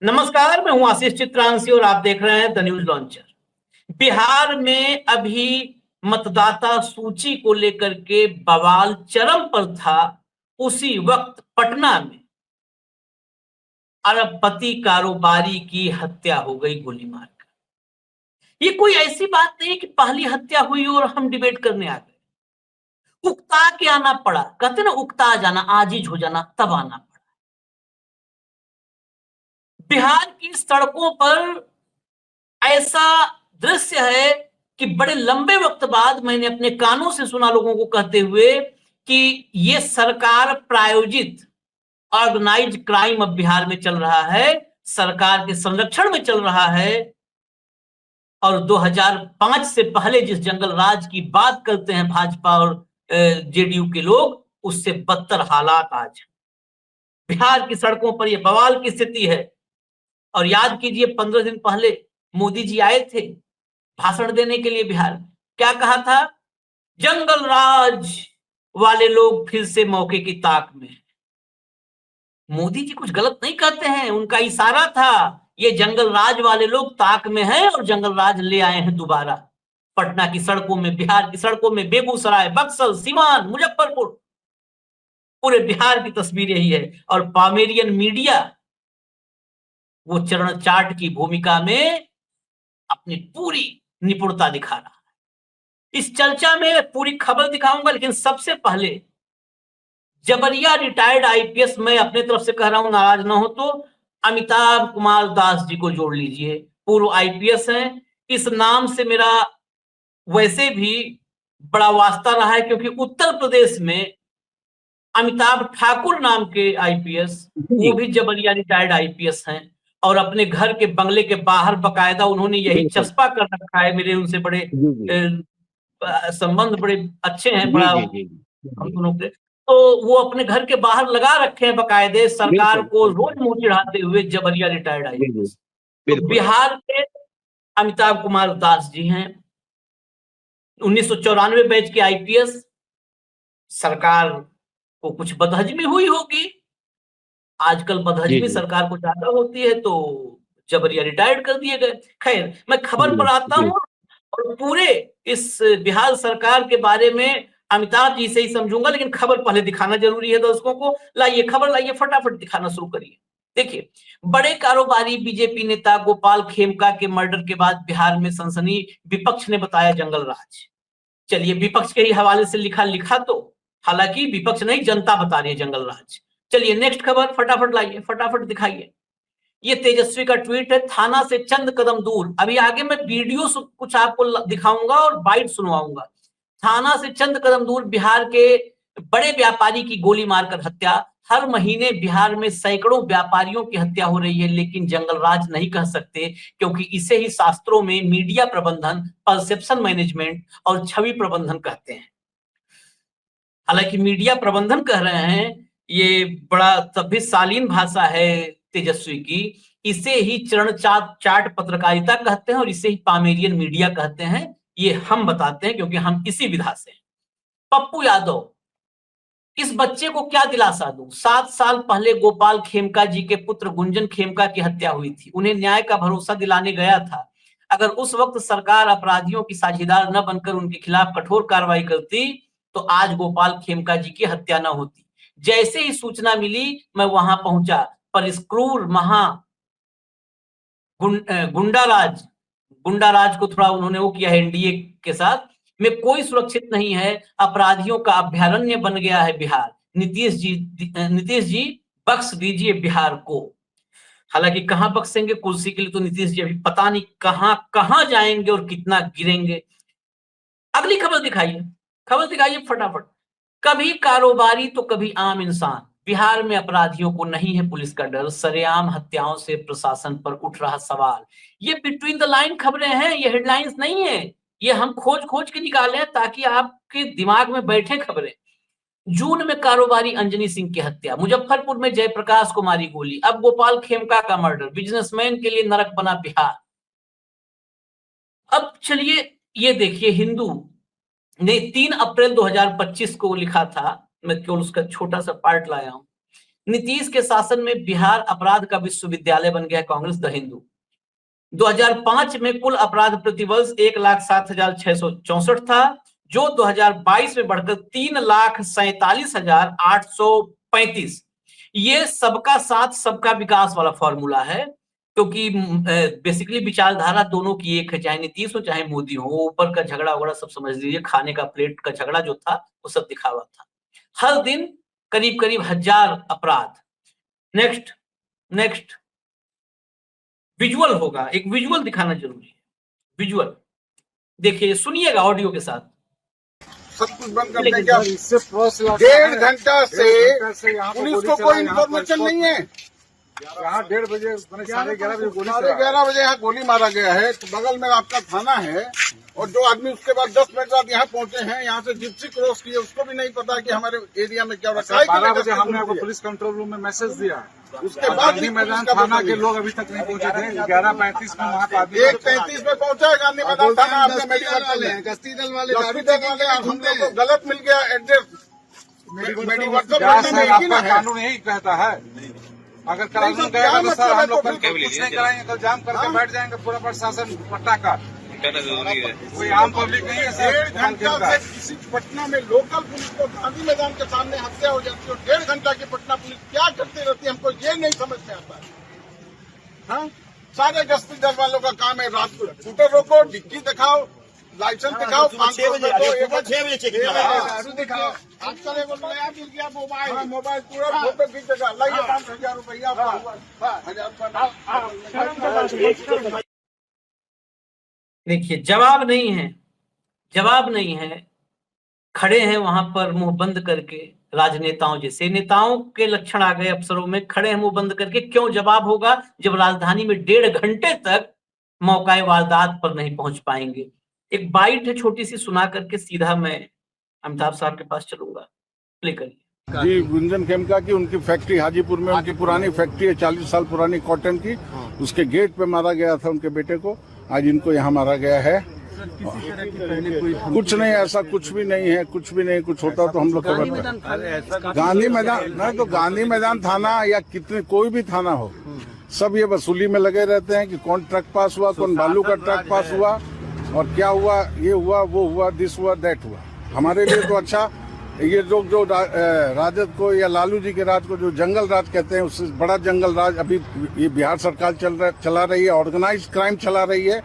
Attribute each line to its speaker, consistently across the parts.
Speaker 1: नमस्कार, मैं हूं आशीष चित्रांशी और आप देख रहे हैं द न्यूज लॉन्चर। बिहार में अभी मतदाता सूची को लेकर के बवाल चरम पर था। उसी वक्त पटना में अरबपति कारोबारी की हत्या हो गई गोली मारकर। ये कोई ऐसी बात नहीं कि पहली हत्या हुई और हम डिबेट करने आ गए। उकता के आना पड़ा, कहते ना उकता जाना, आजिज हो जाना, तब आना पड़ा। बिहार की सड़कों पर ऐसा दृश्य है कि बड़े लंबे वक्त बाद मैंने अपने कानों से सुना लोगों को कहते हुए कि ये सरकार प्रायोजित ऑर्गेनाइज क्राइम अब बिहार में चल रहा है, सरकार के संरक्षण में चल रहा है। और 2005 से पहले जिस जंगल राज की बात करते हैं भाजपा और जेडीयू के लोग, उससे बदतर हालात आज बिहार की सड़कों पर यह बवाल की स्थिति है। और याद कीजिए 15 दिन पहले मोदी जी आए थे भाषण देने के लिए बिहार। क्या कहा था? जंगल राज वाले लोग फिर से मौके की ताक में। मोदी जी कुछ गलत नहीं कहते हैं, उनका इशारा था ये जंगल राज वाले लोग ताक में हैं और जंगल राज ले आए हैं दोबारा। पटना की सड़कों में, बिहार की सड़कों में, बेगूसराय, बक्सर, सीवान, मुजफ्फरपुर, पूरे बिहार की तस्वीर यही है। और पामेरियन मीडिया वो चरण चाट की भूमिका में अपनी पूरी निपुणता दिखा रहा है। इस चर्चा में पूरी खबर दिखाऊंगा, लेकिन सबसे पहले जबरिया रिटायर्ड आईपीएस, मैं अपने तरफ से कह रहा हूं, नाराज ना हो तो अमिताभ कुमार दास जी को जोड़ लीजिए। पूर्व आईपीएस हैं। इस नाम से मेरा वैसे भी बड़ा वास्ता रहा है, क्योंकि उत्तर प्रदेश में अमिताभ ठाकुर नाम के आईपीएस, वो भी जबरिया रिटायर्ड आईपीएस हैं। और अपने घर के बंगले के बाहर बकायदा उन्होंने यही
Speaker 2: बिल्कुल।
Speaker 1: चस्पा कर रखा है। मेरे उनसे बड़े
Speaker 2: जी, जी।
Speaker 1: संबंध बड़े अच्छे हैं,
Speaker 2: जी,
Speaker 1: बड़ा
Speaker 2: जी, जी,
Speaker 1: हम
Speaker 2: जी।
Speaker 1: दोनों के। तो वो अपने घर के बाहर लगा रखे हैं बकायदे, सरकार
Speaker 2: बिल्कुल,
Speaker 1: को
Speaker 2: बिल्कुल।
Speaker 1: रोज मुंह चिढ़ाते हुए, जबरिया रिटायर्ड
Speaker 2: जी, जी।
Speaker 1: आईपीएस। तो
Speaker 2: बिल्कुल।
Speaker 1: बिहार के अमिताभ कुमार दास जी हैं, 1994 बैच के आईपीएस। सरकार को कुछ बदहजमी हुई होगी, आजकल
Speaker 2: जी,
Speaker 1: बदहजमी
Speaker 2: जी।
Speaker 1: सरकार को ज्यादा होती है, तो जबरिया रिटायर्ड कर दिए गए। खैर, मैं खबर
Speaker 2: जी,
Speaker 1: पर आता
Speaker 2: जी।
Speaker 1: हूँ और पूरे इस बिहार सरकार के बारे में अमिताभ जी से ही समझूंगा, लेकिन खबर पहले दिखाना जरूरी है दर्शकों को। लाइए खबर, लाइए फटाफट दिखाना शुरू करिए। देखिए, बड़े कारोबारी बीजेपी नेता गोपाल खेमका के मर्डर के बाद बिहार में सनसनी, विपक्ष ने बताया जंगल राज। चलिए, विपक्ष के ही हवाले से लिखा लिखा तो, हालांकि विपक्ष नहीं, जनता बता रही है जंगल राज। चलिए नेक्स्ट खबर फटाफट लाइए, फटाफट दिखाइए। ये तेजस्वी का ट्वीट है, थाना से चंद कदम दूर। अभी आगे मैं वीडियो कुछ आपको दिखाऊंगा और बाइट सुनवाऊंगा। थाना से चंद कदम दूर बिहार के बड़े व्यापारी की गोली मारकर हत्या। हर महीने बिहार में सैकड़ों व्यापारियों की हत्या हो रही है, लेकिन जंगल राज नहीं कह सकते, क्योंकि इसे ही शास्त्रों में मीडिया प्रबंधन, परसेप्शन मैनेजमेंट और छवि प्रबंधन कहते हैं। हालांकि मीडिया प्रबंधन कह रहे हैं, ये बड़ा तब भी शालीन भाषा है तेजस्वी की। इसे ही चरण चाट पत्रकारिता कहते हैं और इसे ही पामेरियन मीडिया कहते हैं। ये हम बताते हैं, क्योंकि हम इसी विधा से हैं। पप्पू यादव, इस बच्चे को क्या दिलासा दूं? 7 साल पहले गोपाल खेमका जी के पुत्र गुंजन खेमका की हत्या हुई थी। उन्हें न्याय का भरोसा दिलाने गया था। अगर उस वक्त सरकार अपराधियों की साझेदार न बनकर उनके खिलाफ कठोर कार्रवाई करती, तो आज गोपाल खेमका जी की हत्या न होती। जैसे ही सूचना मिली, मैं वहां पहुंचा, पर इस क्रूर गुंडाराज गुंडाराज को थोड़ा उन्होंने वो किया है एनडीए के साथ, में कोई सुरक्षित नहीं है। अपराधियों का अभ्यारण्य बन गया है बिहार। नीतीश जी बख्श दीजिए बिहार को। हालांकि कहां बख्शेंगे, कुर्सी के लिए तो नीतीश जी अभी पता नहीं कहां कहां जाएंगे और कितना गिरेंगे। अगली खबर दिखाइए, खबर दिखाइए फटाफट। कभी कारोबारी तो कभी आम इंसान, बिहार में अपराधियों को नहीं है पुलिस का डर, सरेआम हत्याओं से प्रशासन पर उठ रहा सवाल। ये बिटवीन द लाइन खबरें हैं, ये हेडलाइंस नहीं है। ये हम खोज खोज के निकाले हैं ताकि आपके दिमाग में बैठे खबरें। जून में कारोबारी अंजनी सिंह की हत्या, मुजफ्फरपुर में जयप्रकाश को मारी गोली, अब गोपाल खेमका का मर्डर, बिजनेसमैन के लिए नरक बना बिहार। अब चलिए, ये देखिए, हिंदू ने 3 अप्रैल 2025 को लिखा था, मैं केवल उसका छोटा सा पार्ट लाया हूं। नीतीश के शासन में बिहार अपराध का विश्वविद्यालय बन गया, कांग्रेस द हिंदू। 2005 में कुल अपराध प्रतिवर्ष 1,07,664 था, जो 2022 में बढ़कर 3,47,835। ये सबका साथ सबका विकास वाला फॉर्मूला है, क्योंकि बेसिकली विचारधारा दोनों की एक है, चाहे नीतीश हो चाहे मोदी हो। ऊपर का झगड़ा वगड़ा सब समझ लीजिए, खाने का प्लेट का झगड़ा जो था वो सब दिखावा था। हर दिन करीब करीब 1000 अपराध। नेक्स्ट विजुअल होगा, एक विजुअल दिखाना जरूरी है। विजुअल देखिए, सुनिएगा ऑडियो के साथ।
Speaker 2: सब कुछ बंद करने के 1.5 घंटा से पुलिस को कोई इन्फॉर्मेशन नहीं है।
Speaker 3: यहाँ 1:30 बजे
Speaker 2: 11:30 बजे यहाँ गोली मारा गया है। तो बगल में आपका थाना है, और जो आदमी उसके बाद 10 मिनट बाद यहाँ पहुंचे हैं, यहाँ से जिप्सी क्रॉस किए, उसको भी नहीं पता कि हमारे एरिया में क्या हो रहा है।
Speaker 3: 12 बजे हमने आपको पुलिस कंट्रोल रूम में मैसेज दिया,
Speaker 2: उसके बाद
Speaker 3: गांधी मैदान थाना के लोग अभी तक नहीं पहुंचे थे। 11:35 में वहाँ
Speaker 2: 1:35 में पहुंचा है गांधी मैदान थाना। आपने मेडिकल वाले हैं, गश्ती दल वाले, हम लोग को गलत मिल गया एड्रेस।
Speaker 3: आपका कानून यही कहता है, अगर कानून कहेगा तो सर हम लोग कुछ नहीं कराएंगे, कल जाम करके बैठ जाएंगे पूरा प्रशासन पट्टा का। कोई आम पब्लिक नहीं है सर।
Speaker 2: 1.5 घंटा से किसी पटना में लोकल पुलिस को गांधी मैदान के सामने हत्या हो जाती है, और 1.5 घंटा की पटना पुलिस क्या करती रहती है, हमको ये नहीं समझ में आता है। हाँ, सारे गश्ती दल वालों का काम है रात को स्कूटर रोको, डिक्की दिखाओ, लाइसेंस दिखाओ, 500 रुपए दो, 6 बजे चेक दिखाओ। आजकल एगो नया मिल गया मोबाइल पूरा फोटो खींचेगा, लाइए 5,000 रुपया, 1000।
Speaker 1: देखिए, जवाब नहीं है। खड़े हैं वहां पर मुंह बंद करके, राजनेताओं जैसे नेताओं के लक्षण आ गए अफसरों में। खड़े हैं मुंह बंद करके, क्यों जवाब होगा जब राजधानी में 1.5 घंटे तक मौका वारदात पर नहीं पहुंच पाएंगे। एक बाइट है छोटी सी, सुना करके सीधा मैं अमिताभ साहब के पास चलूंगा। प्ले करिए।
Speaker 2: जी, गुंजन खेमका की उनकी फैक्ट्री हाजीपुर में, उनकी पुरानी फैक्ट्री है, 40 साल पुरानी कॉटन की। उसके गेट पे मारा गया था उनके बेटे को, आज इनको यहाँ मारा गया है। कुछ नहीं, ऐसा कुछ भी नहीं है, कुछ भी नहीं। कुछ होता तो हम लोग खबर गांधी मैदान नहीं तो गांधी मैदान थाना या कितने कोई भी थाना हो, सब ये वसूली में लगे रहते हैं कि कौन ट्रक पास हुआ, कौन बालू का ट्रक पास हुआ, और क्या हुआ, ये हुआ, वो हुआ, दिस हुआ, दैट हुआ। हमारे लिए तो अच्छा, ये लोग जो राजद को या लालू जी के राज को जो जंगल राज कहते हैं, उससे बड़ा जंगल राज अभी ये बिहार सरकार चला रही है। ऑर्गेनाइज्ड क्राइम चला रही है,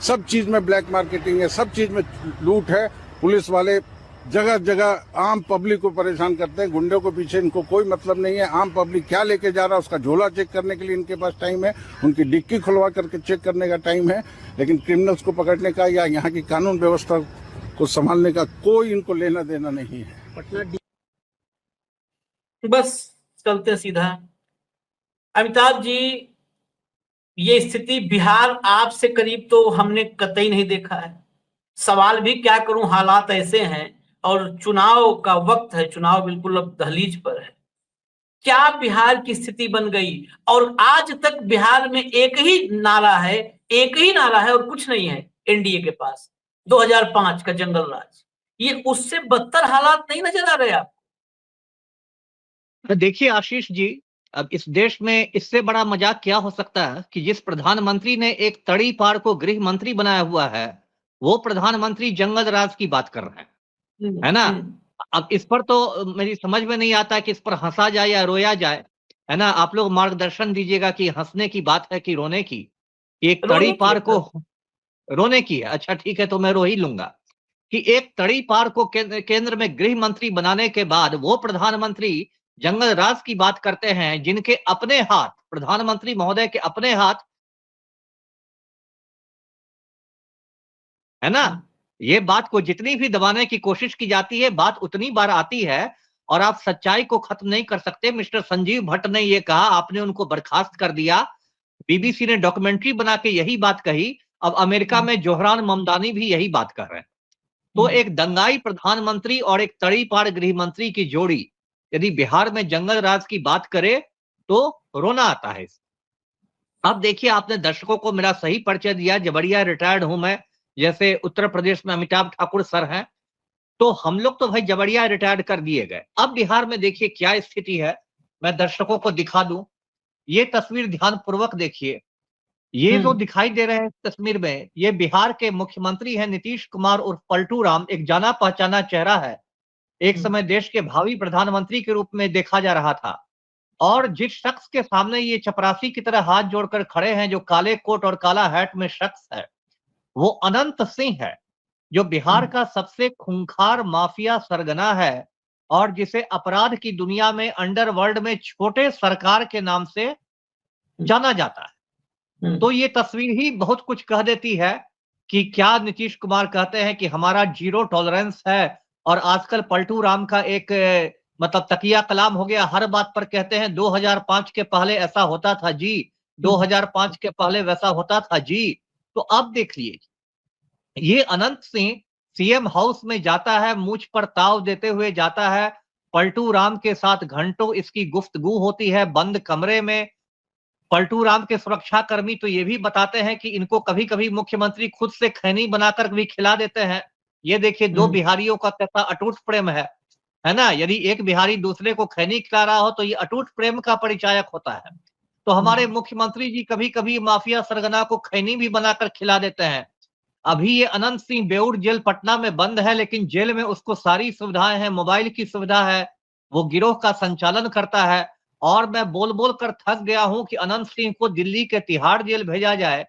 Speaker 2: सब चीज में ब्लैक मार्केटिंग है, सब चीज में लूट है। पुलिस वाले जगह जगह आम पब्लिक को परेशान करते हैं। गुंडों को पीछे इनको कोई मतलब नहीं है। आम पब्लिक क्या लेके जा रहा है उसका झोला चेक करने के लिए इनके पास टाइम है, उनकी डिक्की खुलवा करके चेक करने का टाइम है, लेकिन क्रिमिनल्स को पकड़ने का या यहाँ की कानून व्यवस्था को संभालने का कोई इनको लेना देना नहीं है।
Speaker 1: बस चलते सीधा। अमिताभ जी, ये स्थिति बिहार आपसे करीब तो हमने कतई नहीं देखा है। सवाल भी क्या करूं, हालात ऐसे हैं, और चुनाव का वक्त है, चुनाव बिल्कुल अब दहलीज पर है। क्या बिहार की स्थिति बन गई, और आज तक बिहार में एक ही नारा है और कुछ नहीं है एनडीए के पास, 2005 का जंगल राज। ये उससे बदतर हालात नहीं नजर आ रहे आपको?
Speaker 4: देखिए आशीष जी, अब इस देश में इससे बड़ा मजाक क्या हो सकता है कि जिस प्रधानमंत्री ने एक तड़ी पार को गृह मंत्री बनाया हुआ है, वो प्रधानमंत्री जंगल राज की बात कर रहे हैं, है ना। अब इस पर तो मेरी समझ में नहीं आता कि इस पर हंसा जाए या रोया जाए, है ना। आप लोग मार्गदर्शन दीजिएगा कि हंसने की बात है कि रोने की। एक तड़ी पार को रोने की है, अच्छा ठीक है, तो मैं रो ही लूंगा कि एक तड़ी पार को केंद्र में गृह मंत्री बनाने के बाद वो प्रधानमंत्री जंगल राज की बात करते हैं, जिनके अपने हाथ, प्रधानमंत्री महोदय के अपने हाथ, है ना। ये बात को जितनी भी दबाने की कोशिश की जाती है, बात उतनी बार आती है, और आप सच्चाई को खत्म नहीं कर सकते। मिस्टर संजीव भट्ट ने ये कहा, आपने उनको बर्खास्त कर दिया। बीबीसी ने डॉक्यूमेंट्री बना के यही बात कही। अब अमेरिका में जोहरान ममदानी भी यही बात कर रहे हैं। तो एक दंगाई प्रधानमंत्री और एक तड़ी पार गृह मंत्री की जोड़ी यदि बिहार में जंगल राज की बात करे तो रोना आता है। अब देखिए, आपने दर्शकों को मेरा सही परिचय दिया, जबड़िया रिटायर्ड हूं मैं, जैसे उत्तर प्रदेश में अमिताभ ठाकुर सर हैं, तो हम लोग तो भाई जबड़िया रिटायर्ड कर दिए गए। अब बिहार में देखिए क्या स्थिति है। मैं दर्शकों को दिखा दूं, ये तस्वीर ध्यान पूर्वक देखिए। ये जो दिखाई दे रहे हैं इस तस्वीर में, ये बिहार के मुख्यमंत्री हैं नीतीश कुमार उर्फ पलटू राम, एक जाना पहचाना चेहरा है। एक समय देश के भावी प्रधानमंत्री के रूप में देखा जा रहा था। और जिस शख्स के सामने ये चपरासी की तरह हाथ जोड़कर खड़े हैं, जो काले कोट और काला हैट में शख्स है, वो अनंत सिंह है, जो बिहार का सबसे खूंखार माफिया सरगना है और जिसे अपराध की दुनिया में, अंडरवर्ल्ड में छोटे सरकार के नाम से जाना जाता है। तो ये तस्वीर ही बहुत कुछ कह देती है कि क्या नीतीश कुमार कहते हैं कि हमारा जीरो टॉलरेंस है, और आजकल पलटू राम का एक मतलब तकिया कलाम हो गया, हर बात पर कहते हैं 2005 के पहले ऐसा होता था जी, 2005 के पहले वैसा होता था जी। तो अब देख लीजिए, ये अनंत सिंह सीएम हाउस में जाता है, मूंछ पर ताव देते हुए जाता है, पलटू राम के साथ घंटों इसकी गुफ्तगू होती है बंद कमरे में। पलटू राम के सुरक्षा कर्मी तो ये भी बताते हैं कि इनको कभी कभी मुख्यमंत्री खुद से खैनी बनाकर भी खिला देते हैं। ये देखिए, दो बिहारियों का कैसा अटूट प्रेम है ना। यदि एक बिहारी दूसरे को खैनी खिला रहा हो तो ये अटूट प्रेम का परिचायक होता है। तो हमारे मुख्यमंत्री जी कभी कभी माफिया सरगना को खैनी भी बनाकर खिला देते हैं। अभी ये अनंत सिंह बेऊर जेल पटना में बंद है, लेकिन जेल में उसको सारी सुविधाएं हैं, मोबाइल की सुविधा है, वो गिरोह का संचालन करता है। और मैं बोल बोल कर थक गया हूं कि अनंत सिंह को दिल्ली के तिहाड़ जेल भेजा जाए,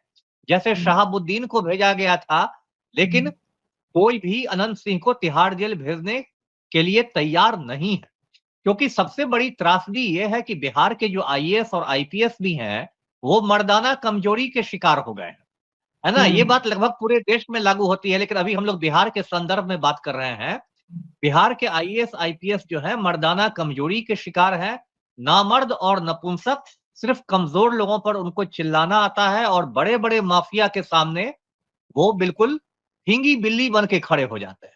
Speaker 4: जैसे शहाबुद्दीन को भेजा गया था, लेकिन कोई भी अनंत सिंह को तिहाड़ जेल भेजने के लिए तैयार नहीं है। क्योंकि सबसे बड़ी त्रासदी ये है कि बिहार के जो आईएएस और आईपीएस भी हैं, वो मर्दाना कमजोरी के शिकार हो गए हैं, है ना। ये बात लगभग पूरे देश में लागू होती है, लेकिन अभी हम लोग बिहार के संदर्भ में बात कर रहे हैं। बिहार के आईएएस आईपीएस जो है मर्दाना कमजोरी के शिकार है। नामर्द और नपुंसक, सिर्फ कमजोर लोगों पर उनको चिल्लाना आता है, और बड़े बड़े माफिया के सामने वो बिल्कुल हिंगी बिल्ली बन के खड़े हो जाते हैं।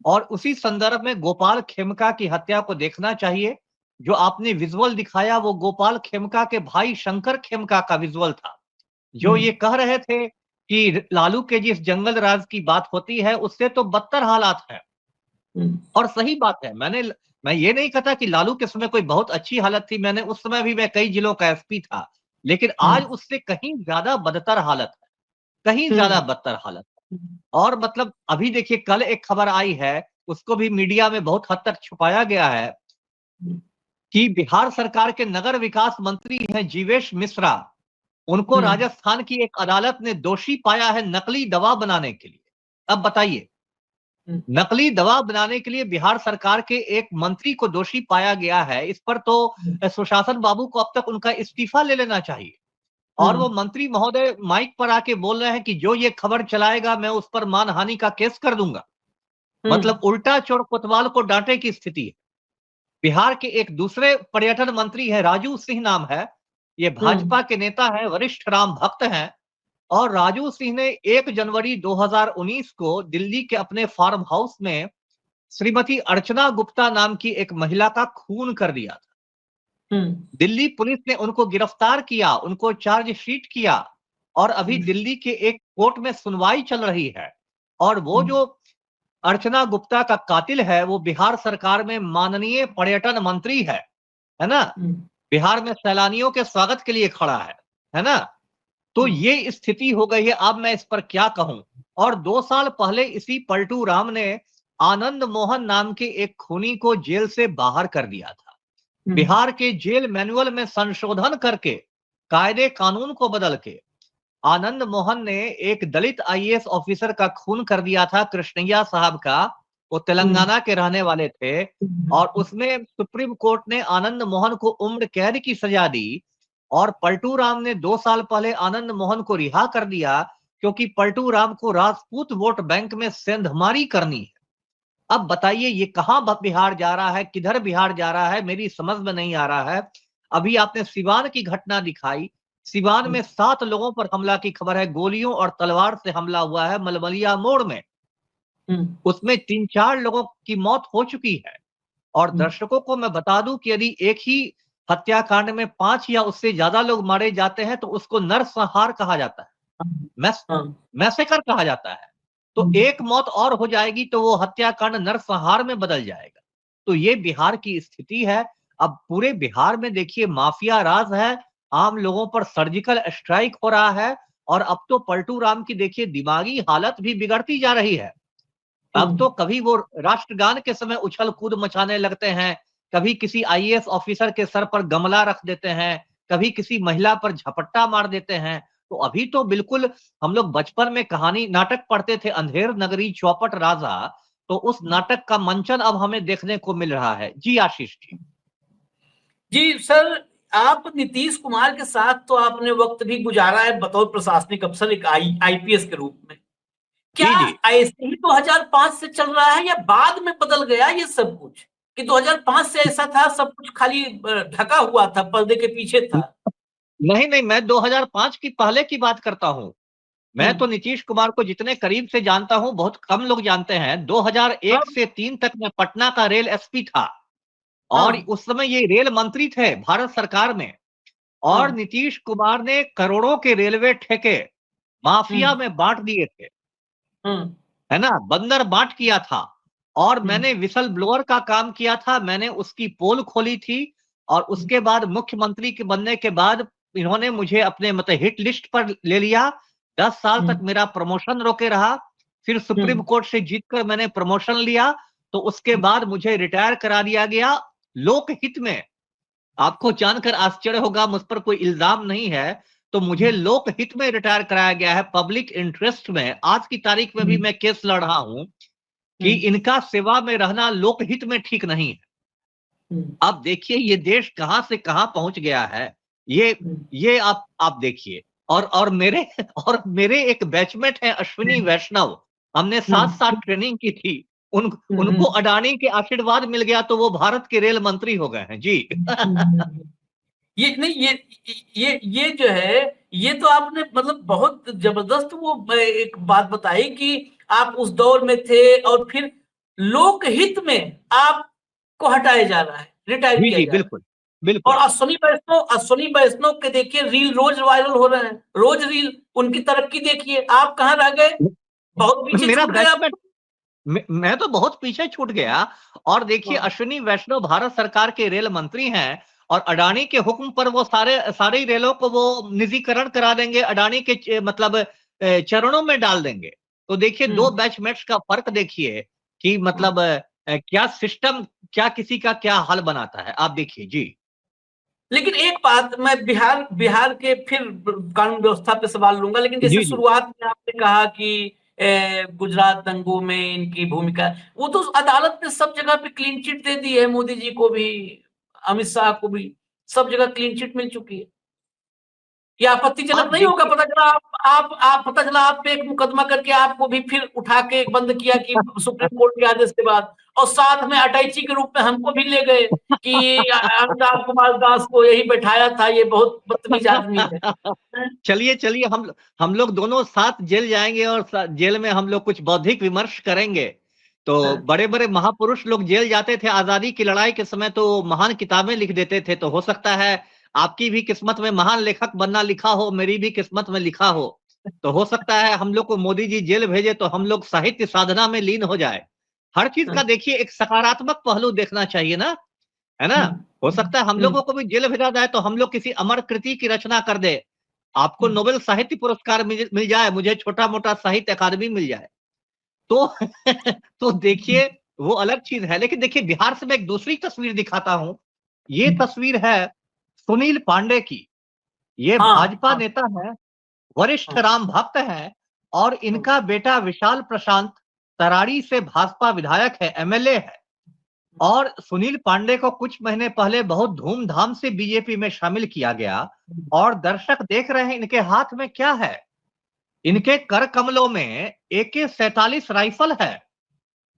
Speaker 4: और उसी संदर्भ में गोपाल खेमका की हत्या को देखना चाहिए। जो आपने विजुअल दिखाया वो गोपाल खेमका के भाई शंकर खेमका का विजुअल था, जो ये कह रहे थे कि लालू के जिस जंगल राज की बात होती है उससे तो बदतर हालात है। और सही बात है, मैं ये नहीं कहता कि लालू के समय कोई बहुत अच्छी हालत थी, मैंने उस समय भी मैं कई जिलों का एसपी था, लेकिन आज उससे कहीं ज्यादा बदतर हालत है, कहीं ज्यादा बदतर हालत है। और मतलब अभी देखिए, कल एक खबर आई है, उसको भी मीडिया में बहुत हद तक छुपाया गया है, कि बिहार सरकार के नगर विकास मंत्री हैं जीवेश मिश्रा, उनको राजस्थान की एक अदालत ने दोषी पाया है नकली दवा बनाने के लिए। अब बताइए, नकली दवा बनाने के लिए बिहार सरकार के एक मंत्री को दोषी पाया गया है। इस पर तो सुशासन बाबू को अब तक उनका इस्तीफा ले लेना चाहिए। और वो मंत्री महोदय माइक पर आके बोल रहे हैं कि जो ये खबर चलाएगा मैं उस पर मानहानि का केस कर दूंगा। मतलब उल्टा चोर कोतवाल को डांटे की स्थिति है। बिहार के एक दूसरे पर्यटन मंत्री है, राजू सिंह नाम है, ये भाजपा के नेता है, वरिष्ठ राम भक्त हैं। और राजू सिंह ने 1 जनवरी 2019 को दिल्ली के अपने फार्म हाउस में श्रीमती अर्चना गुप्ता नाम की एक महिला का खून कर दिया था। दिल्ली पुलिस ने उनको गिरफ्तार किया, उनको चार्जशीट किया, और अभी दिल्ली के एक कोर्ट में सुनवाई चल रही है। और वो जो अर्चना गुप्ता का कातिल है वो बिहार सरकार में माननीय पर्यटन मंत्री है ना। बिहार में सैलानियों के स्वागत के लिए खड़ा है ना। तो ये स्थिति हो गई है। अब मैं इस पर क्या कहूं। और 2 साल पहले इसी पलटू राम ने आनंद मोहन नाम के एक खूनी को जेल से बाहर कर दिया था। बिहार के जेल मैनुअल में संशोधन करके, कायदे कानून को बदल के, आनंद मोहन ने एक दलित आईएएस ऑफिसर का खून कर दिया था, कृष्णैया साहब का। वो तेलंगाना के रहने वाले थे, और उसमें सुप्रीम कोर्ट ने आनंद मोहन को उम्र कैद की सजा दी। और पलटू राम ने 2 साल पहले आनंद मोहन को रिहा कर दिया, क्योंकि पलटू राम को राजपूत वोट बैंक में सेंधमारी करनी है। अब बताइए ये कहां बिहार जा रहा है, किधर बिहार जा रहा है, मेरी समझ में नहीं आ रहा है। अभी आपने सिवान की घटना दिखाई, सिवान में 7 लोगों पर हमला की खबर है, गोलियों और तलवार से हमला हुआ है मलमलिया मोड़ में। उसमें 3-4 लोगों की मौत हो चुकी है। और दर्शकों को मैं बता दूं कि यदि एक ही हत्याकांड में 5 या उससे ज्यादा लोग मारे जाते हैं तो उसको नरसंहार कहा जाता है, मैसेकर कहा जाता है। तो एक मौत और हो जाएगी तो वो हत्याकांड नरसंहार में बदल जाएगा। तो ये बिहार की स्थिति है। अब पूरे बिहार में देखिए माफिया राज है, आम लोगों पर सर्जिकल स्ट्राइक हो रहा है, और अब तो पलटू राम की देखिए दिमागी हालत भी बिगड़ती जा रही है। अब तो कभी वो राष्ट्रगान के समय उछल कूद मचाने लगते हैं, कभी किसी आईएएस ऑफिसर के सर पर गमला रख देते हैं, कभी किसी महिला पर झपट्टा मार देते हैं। तो अभी तो बिल्कुल, हम लोग बचपन में कहानी नाटक पढ़ते थे अंधेर नगरी चौपट राजा, तो उस नाटक का मंचन अब हमें देखने को मिल रहा है। जी आशीष जी।
Speaker 1: जी सर, आप नीतीश कुमार के साथ तो आपने वक्त भी गुजारा है बतौर प्रशासनिक अफसर, एक आईपीएस के रूप में। क्या
Speaker 4: जी जी।
Speaker 1: ऐसे ही 2005 से चल रहा है या बाद में बदल गया ये सब कुछ, कि 2005 से ऐसा था, सब कुछ खाली ढका हुआ था, पर्दे के पीछे था?
Speaker 4: नहीं नहीं, मैं 2005 की पहले की बात करता हूं। मैं तो नीतीश कुमार को जितने करीब से जानता हूं, बहुत कम लोग जानते हैं। 2001
Speaker 1: हाँ,
Speaker 4: से 3 तक मैं पटना का रेल एसपी था, और
Speaker 1: हाँ,
Speaker 4: उस समय ये रेल मंत्री थे भारत सरकार में, और
Speaker 1: हाँ,
Speaker 4: नीतीश कुमार ने करोड़ों के रेलवे ठेके माफिया में बांट दिए थे,
Speaker 1: हम्म,
Speaker 4: है ना, बंदर बांट किया था। और
Speaker 1: हम्म,
Speaker 4: मैंने विसल ब्लोअर का काम किया था, मैंने उसकी पोल खोली थी, और उसके बाद मुख्यमंत्री के बनने के बाद इन्होंने मुझे अपने मतलब हिट लिस्ट पर ले लिया। 10 साल तक मेरा प्रमोशन रोके रहा, फिर सुप्रीम कोर्ट से जीतकर मैंने प्रमोशन लिया, तो उसके बाद मुझे रिटायर करा दिया गया लोकहित में। आपको जानकर आश्चर्य होगा, मुझ पर कोई इल्जाम नहीं है, तो मुझे लोकहित में रिटायर कराया गया है, पब्लिक इंटरेस्ट में। आज की तारीख में भी मैं केस लड़ रहा हूं कि इनका सेवा में रहना लोकहित में ठीक नहीं है। अब देखिए ये देश कहां से कहां पहुंच गया है, ये आप देखिए। और मेरे और मेरे एक बैचमेट हैं अश्विनी वैष्णव, हमने साथ साथ ट्रेनिंग की थी, उनको अडानी के आशीर्वाद मिल गया तो वो भारत के रेल मंत्री हो गए हैं। जी।
Speaker 1: ये नहीं, ये जो है, ये तो आपने मतलब बहुत जबरदस्त वो एक बात बताई कि आप उस दौर में थे और फिर लोकहित में आपको हटाया जा रहा है, रिटायर
Speaker 4: जी
Speaker 1: किया
Speaker 4: जी,
Speaker 1: जा रहा है।
Speaker 4: बिल्कुल बिल्कुल।
Speaker 1: और अश्विनी वैष्णव के देखिए रील रोज वायरल हो रहे हैं, रोज रील, उनकी तरक्की देखिए, आप कहाँ रह गए, बहुत पीछे
Speaker 4: मेरा
Speaker 1: छूट गए आप।
Speaker 4: बैचमेट, मैं तो बहुत पीछे छूट गया। और देखिए अश्विनी वैष्णव भारत सरकार के रेल मंत्री हैं, और अडानी के हुक्म पर वो सारे रेलों को वो निजीकरण करा देंगे, अडानी के मतलब चरणों में डाल देंगे। तो देखिए दो बैचमेट्स का फर्क देखिए कि मतलब क्या सिस्टम, क्या किसी का क्या हाल बनाता है, आप देखिए। जी
Speaker 1: लेकिन एक बात, मैं बिहार के फिर कानून व्यवस्था पे सवाल लूंगा, लेकिन जैसे
Speaker 4: जी जी।
Speaker 1: शुरुआत में आपने कहा कि गुजरात दंगों में इनकी भूमिका, वो तो अदालत ने सब जगह पे क्लीन चिट दे दी है, मोदी जी को भी, अमित शाह को भी, सब जगह क्लीन चिट मिल चुकी है। ये आपत्तिजनक
Speaker 4: आप
Speaker 1: नहीं होगा?
Speaker 4: देखिए,
Speaker 1: पता चला आप पता चला आप पे एक मुकदमा करके आपको भी फिर उठा के बंद किया कि सुप्रीम कोर्ट के आदेश के बाद, और साथ में अटैची के रूप में हमको भी ले गए कि अनुराग कुमार दास को यही बैठाया था, ये बहुत बदतमीज आदमी है।
Speaker 4: चलिए चलिए, हम लोग दोनों साथ जेल जाएंगे, और जेल में हम लोग कुछ बौद्धिक विमर्श करेंगे। तो बड़े बड़े महापुरुष लोग जेल जाते थे आजादी की लड़ाई के समय, तो महान किताबें लिख देते थे। तो हो सकता है आपकी भी किस्मत में महान लेखक बनना लिखा हो, मेरी भी किस्मत में लिखा हो। तो हो सकता है हम लोग को मोदी जी जेल भेजे तो हम लोग साहित्य साधना में लीन हो जाए। हर चीज का देखिए एक सकारात्मक पहलू देखना चाहिए ना, है ना। हो सकता है हम लोगों को भी जेल भेजा जाए तो हम लोग किसी अमर कृति की रचना कर दे, आपको नोबेल साहित्य पुरस्कार मिल जाए, मुझे छोटा मोटा साहित्य अकादमी मिल जाए, तो तो देखिए वो अलग चीज है। लेकिन देखिए बिहार से मैं एक दूसरी तस्वीर दिखाता हूं। ये तस्वीर है सुनील पांडे की। ये
Speaker 1: हाँ,
Speaker 4: भाजपा
Speaker 1: हाँ,
Speaker 4: नेता है, वरिष्ठ
Speaker 1: हाँ,
Speaker 4: राम भक्त है, और इनका बेटा विशाल प्रशांत तराड़ी से भाजपा विधायक है, एमएलए है। और सुनील पांडे को कुछ महीने पहले बहुत धूमधाम से बीजेपी में शामिल किया गया, और दर्शक देख रहे हैं इनके हाथ में क्या है। इनके कर कमलों में AK-47 राइफल है,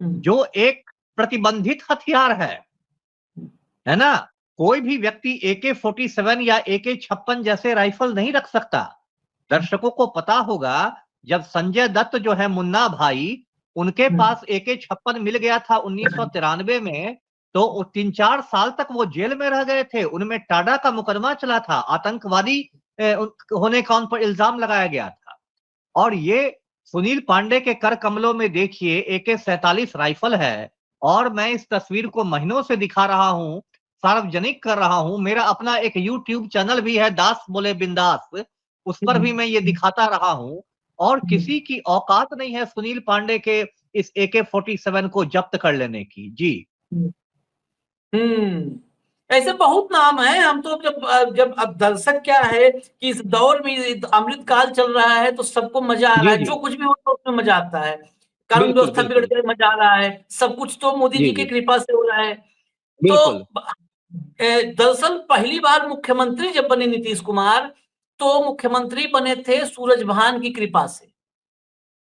Speaker 4: जो एक प्रतिबंधित हथियार है ना। कोई भी व्यक्ति AK-47 या AK-56 जैसे राइफल नहीं रख सकता। दर्शकों को पता होगा, जब संजय दत्त जो है मुन्ना भाई, उनके पास AK-56 मिल गया था 1993 में, तो 3-4 साल तक वो जेल में रह गए थे। उनमें टाडा का मुकदमा चला था, आतंकवादी होने का उन पर इल्जाम लगाया गया था। और ये सुनील पांडे के कर कमलों में देखिए AK-47 राइफल है। और मैं इस तस्वीर को महीनों से दिखा रहा हूं, सार्वजनिक कर रहा हूं। मेरा अपना एक YouTube चैनल भी है, दास बोले बिंदास, उस पर भी मैं ये दिखाता रहा हूं। और किसी की औकात नहीं है सुनील पांडे के इस AK-47 को जब्त कर लेने की। जी
Speaker 1: ऐसे बहुत नाम है। हम तो जब अब दर्शक क्या है कि इस दौर में अमृत काल चल रहा है तो सबको मजा आ रहा
Speaker 4: जी
Speaker 1: है,
Speaker 4: जी,
Speaker 1: जो कुछ भी होता है उसमें मजा आता है। कानून
Speaker 4: बिल्कुल
Speaker 1: व्यवस्था बिगड़
Speaker 4: बिल्कुल।
Speaker 1: जाए मजा आ रहा है, सब कुछ तो मोदी
Speaker 4: जी
Speaker 1: जी की
Speaker 4: जी,
Speaker 1: कृपा से हो रहा है। तो
Speaker 4: बिल्कुल
Speaker 1: दरअसल पहली बार मुख्यमंत्री जब बने नीतीश कुमार, तो मुख्यमंत्री बने थे सूरजभान की कृपा से।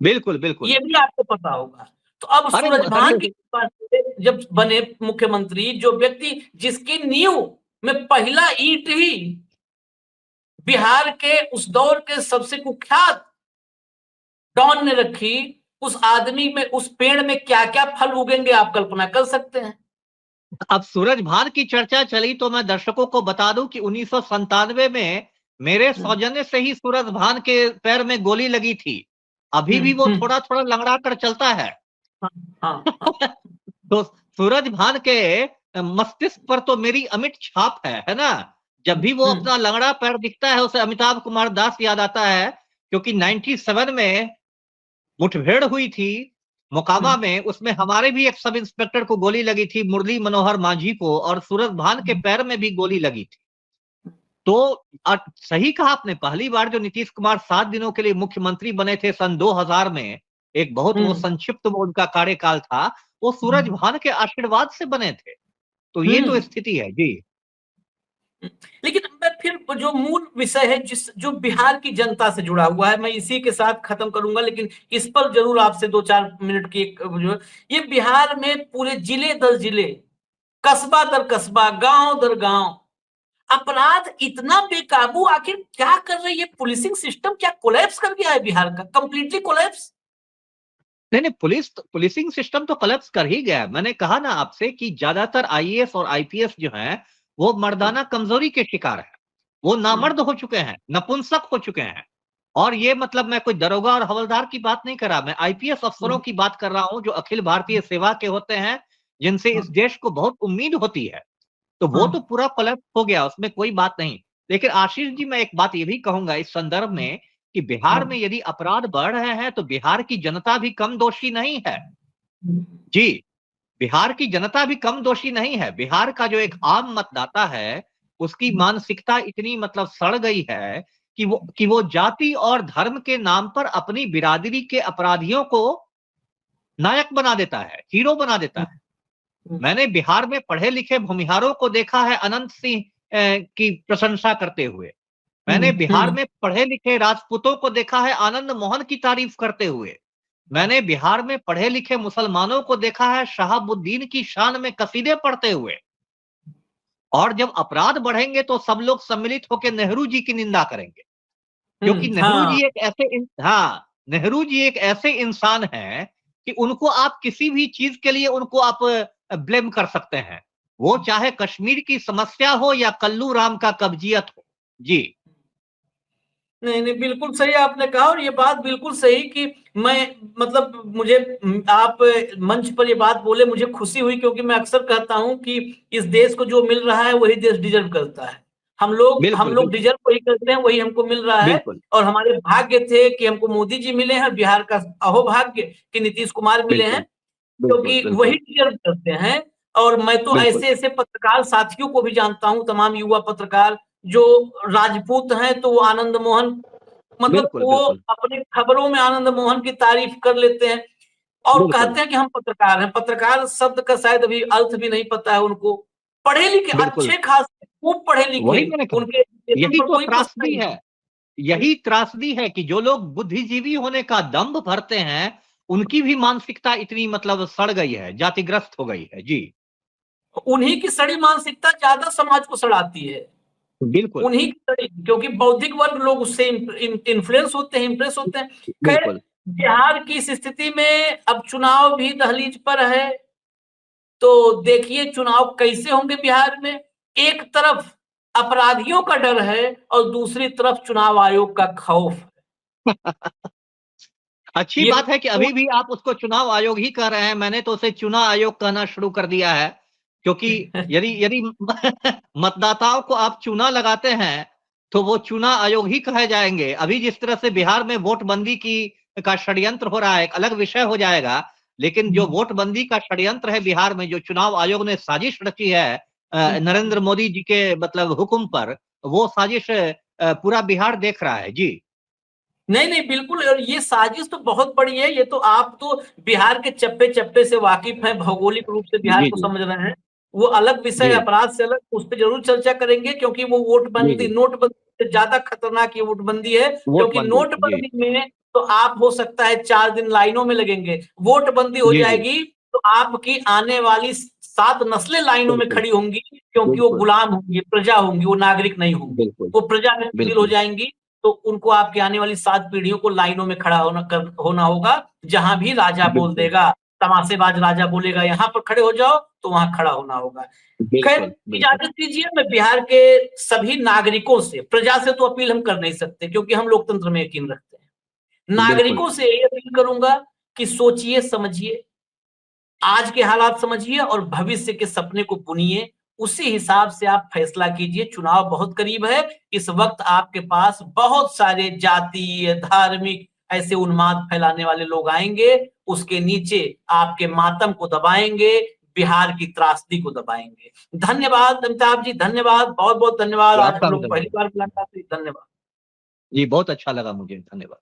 Speaker 4: बिल्कुल बिल्कुल।
Speaker 1: ये भी आपको पता होगा। तो अब
Speaker 4: अरे
Speaker 1: सूरजभान
Speaker 4: अरे,
Speaker 1: की कृपा से जब बने मुख्यमंत्री, जो व्यक्ति जिसकी नींव में पहला ईंट ही बिहार के उस दौर के सबसे कुख्यात डॉन ने रखी, उस आदमी में, उस पेड़ में क्या क्या फल उगेंगे आप कल्पना कर सकते हैं।
Speaker 4: अब सूरजभान की चर्चा चली तो मैं दर्शकों को बता दूं कि 1997 में मेरे सौजन्य से ही सूरजभान के पैर में गोली लगी थी। अभी भी वो
Speaker 1: हम्म,
Speaker 4: थोड़ा थोड़ा लंगड़ा कर चलता है।
Speaker 1: हाँ हाँ
Speaker 4: तो सूरजभान के मस्तिष्क पर तो मेरी अमिट छाप है ना। जब भी वो
Speaker 1: हम्म,
Speaker 4: अपना लंगड़ा पैर दिखता है उसे अमिताभ कुमार दास याद आता है, क्योंकि 97 में मुठभेड़ हुई थी मोकामा
Speaker 1: हम्म,
Speaker 4: में, उसमें हमारे भी एक सब इंस्पेक्टर को गोली लगी थी, मुरली मनोहर मांझी को, और सूरजभान के पैर में भी गोली लगी थी। तो सही कहा आपने, पहली बार जो नीतीश कुमार 7 दिनों के लिए मुख्यमंत्री बने थे सन 2000 में, एक बहुत वो
Speaker 1: हम्म,
Speaker 4: संक्षिप्त वो उनका कार्यकाल था, वो सूरजभान के आशीर्वाद से बने थे। तो ये तो
Speaker 1: हम्म।
Speaker 4: स्थिति है जी।
Speaker 1: लेकिन मैं फिर जो मूल विषय है, जो बिहार की जनता से जुड़ा हुआ है, मैं इसी के साथ खत्म करूंगा, लेकिन इस पर जरूर आपसे 2-4 मिनट की एक जो ये बिहार में पूरे जिले दर जिले, कस्बा दर कस्बा, गांव दर गांव अपराध इतना बेकाबू, आखिर क्या कर रही है पुलिसिंग सिस्टम? क्या कोलैप्स कर गया है बिहार का, कंप्लीटली कोलैप्स?
Speaker 4: नहीं नहीं, पुलिसिंग सिस्टम तो कोलैप्स कर ही गया है। मैंने कहा ना आपसे कि ज्यादातर IAS और IPS जो हैं वो मर्दाना कमजोरी के शिकार हैं। वो नामर्द हो चुके हैं, नपुंसक हो चुके हैं। और ये मतलब मैं कोई दरोगा और हवलदार की बात नहीं कर रहा, मैं IPS अफसरों की बात कर रहा हूं जो अखिल भारतीय सेवा के होते हैं, जिनसे इस देश को बहुत उम्मीद होती है। तो वो तो पूरा कोलैप्स हो गया, उसमें कोई बात नहीं। लेकिन आशीष जी, मैं एक बात ये भी कहूंगा इस संदर्भ में कि बिहार में यदि अपराध बढ़ रहे हैं तो बिहार की जनता भी कम दोषी नहीं है। जी, बिहार की जनता भी कम दोषी नहीं है। बिहार का जो एक आम मतदाता है उसकी मानसिकता इतनी मतलब सड़ गई है कि वो जाति और धर्म के नाम पर अपनी बिरादरी के अपराधियों को नायक बना देता है, हीरो बना देता है। मैंने बिहार में पढ़े लिखे भूमिहारों को देखा है अनंत सिंह की प्रशंसा करते हुए। मैंने बिहार में पढ़े लिखे राजपूतों को देखा है आनंद मोहन की तारीफ करते हुए। मैंने बिहार में पढ़े लिखे मुसलमानों को देखा है शहाबुद्दीन की शान में कसीदे पढ़ते हुए। और जब अपराध बढ़ेंगे तो सब लोग सम्मिलित होकर नेहरू जी की निंदा करेंगे, क्योंकि
Speaker 1: हाँ,
Speaker 4: नेहरू जी एक ऐसे इंसान हैं कि उनको आप किसी भी चीज के लिए उनको आप ब्लेम कर सकते हैं। वो चाहे कश्मीर की समस्या हो या कल्लू राम का कब्जियत हो। जी
Speaker 1: नहीं नहीं, बिल्कुल सही आपने कहा, और ये बात बिल्कुल सही कि मैं, मतलब मुझे, आप मंच पर ये बात बोले, मुझे खुशी हुई, क्योंकि मैं अक्सर कहता हूं कि इस देश को जो मिल रहा है वही देश डिजर्व करता है। हम
Speaker 4: बिल्कुल
Speaker 1: लोग
Speaker 4: बिल्कुल
Speaker 1: डिजर्व वही करते हैं, वही हमको मिल रहा है।
Speaker 4: बिल्कुल
Speaker 1: और हमारे भाग्य थे कि हमको मोदी जी मिले हैं, बिहार का अहोभाग्य कि नीतीश कुमार मिले हैं,
Speaker 4: बिल्कुल बिल्कुल
Speaker 1: क्योंकि वही
Speaker 4: बिल्कुल
Speaker 1: डिजर्व करते हैं। और मैं तो
Speaker 4: बिल्कुल
Speaker 1: ऐसे ऐसे पत्रकार साथियों को भी जानता हूं, तमाम युवा पत्रकार जो राजपूत हैं, तो वो आनंद मोहन, मतलब
Speaker 4: बिल्कुल
Speaker 1: वो
Speaker 4: बिल्कुल
Speaker 1: अपनी खबरों में आनंद मोहन की तारीफ कर लेते हैं और
Speaker 4: बिल्कुल
Speaker 1: कहते हैं कि हम पत्रकार हैं। पत्रकार शब्द का शायद अभी अर्थ भी नहीं पता है उनको। पढ़े लिखे,
Speaker 4: बिल्कुल,
Speaker 1: अच्छे खासे, खूब पढ़े लिखे,
Speaker 4: वही मैंने कहा।
Speaker 1: उनके एजुकेशन
Speaker 4: यही
Speaker 1: पर
Speaker 4: तो
Speaker 1: कोई प्रश्न
Speaker 4: त्रासदी
Speaker 1: नहीं
Speaker 4: है, यही त्रासदी है कि जो लोग बुद्धिजीवी होने का दंभ भरते हैं उनकी भी मानसिकता इतनी मतलब सड़ गई है, जातिग्रस्त हो गई है। जी
Speaker 1: है। उन्हीं की सड़ी मानसिकता ज्यादा समाज को सड़ाती है।
Speaker 4: बिल्कुल
Speaker 1: उन्हीं की सड़ी, क्योंकि बौद्धिक वर्ग लोग उससे इन्फ्लुएंस होते हैं, इंप्रेस होते हैं। खैर,
Speaker 4: बिल्कुल
Speaker 1: बिहार की इस स्थिति में अब चुनाव भी दहलीज पर है, तो देखिए चुनाव कैसे होंगे बिहार में। एक तरफ अपराधियों का डर है और दूसरी तरफ चुनाव आयोग का खौफ।
Speaker 4: अच्छी
Speaker 1: ये
Speaker 4: बात है कि
Speaker 1: तो
Speaker 4: अभी भी आप उसको चुनाव आयोग ही कह रहे हैं, मैंने तो उसे चुनाव आयोग कहना शुरू कर दिया है। क्योंकि यदि यदि मतदाताओं को आप चूना लगाते हैं तो वो चुनाव आयोग ही कहे जाएंगे। अभी जिस तरह से बिहार में वोटबंदी का षड्यंत्र हो रहा है, एक अलग विषय हो जाएगा, लेकिन जो वोटबंदी का षड्यंत्र है बिहार में, जो चुनाव आयोग ने साजिश रची है नरेंद्र मोदी जी के मतलब हुक्म पर, वो साजिश पूरा बिहार देख रहा है। जी
Speaker 1: नहीं नहीं बिल्कुल, और ये साजिश तो बहुत बड़ी है। ये तो आप तो बिहार के चप्पे चप्पे से वाकिफ हैं, भौगोलिक रूप से बिहार
Speaker 4: जी
Speaker 1: को
Speaker 4: जी
Speaker 1: समझ रहे हैं। वो अलग विषय है,
Speaker 4: जी
Speaker 1: अपराध से अलग, उस पर जरूर चर्चा करेंगे, क्योंकि वो
Speaker 4: जी
Speaker 1: वोटबंदी,
Speaker 4: जी
Speaker 1: नोटबंदी से ज्यादा खतरनाक ये वोटबंदी है। क्योंकि
Speaker 4: वोटबंदी जी
Speaker 1: नोटबंदी में तो आप हो सकता है 4 दिन लाइनों में लगेंगे, वोटबंदी हो
Speaker 4: जी जी
Speaker 1: जाएगी तो आपकी आने वाली 7 नस्लें लाइनों में
Speaker 4: बिल्कुल
Speaker 1: खड़ी होंगी, क्योंकि वो
Speaker 4: बिल्कुल
Speaker 1: गुलाम होंगी, प्रजा होंगी, वो नागरिक नहीं होंगी।
Speaker 4: बिल्कुल
Speaker 1: वो प्रजा में तब्दील हो
Speaker 4: बिल्कुल
Speaker 1: जाएंगी। तो उनको आपकी आने वाली 7 पीढ़ियों को लाइनों में खड़ा होना होगा। जहां भी राजा बोल
Speaker 4: बिल्कुल
Speaker 1: देगा, तमाशेबाज राजा बोलेगा यहाँ पर खड़े हो जाओ, तो वहां खड़ा होना होगा। खैर,
Speaker 4: बिल्कुल बिल्कुल
Speaker 1: इजाजत दीजिए, मैं बिहार के सभी नागरिकों से, प्रजा से तो अपील हम कर नहीं सकते क्योंकि हम लोकतंत्र में यकीन रखते हैं,
Speaker 4: बिल्कुल
Speaker 1: नागरिकों से यही अपील करूंगा कि सोचिए समझिए, आज के हालात समझिए और भविष्य के सपने को बुनिए। उसी हिसाब से आप फैसला कीजिए। चुनाव बहुत करीब है। इस वक्त आपके पास बहुत सारे जातीय, धार्मिक ऐसे उन्माद फैलाने वाले लोग आएंगे, उसके नीचे आपके मातम को दबाएंगे, बिहार की त्रासदी को दबाएंगे। धन्यवाद अमिताभ जी, धन्यवाद, बहुत बहुत धन्यवाद। आज
Speaker 4: आपका
Speaker 1: हम
Speaker 4: भी
Speaker 1: लोग पहली
Speaker 4: धन्यवाद।
Speaker 1: बार मुलाकात हुई। धन्यवाद।
Speaker 4: जी बहुत अच्छा लगा मुझे, धन्यवाद।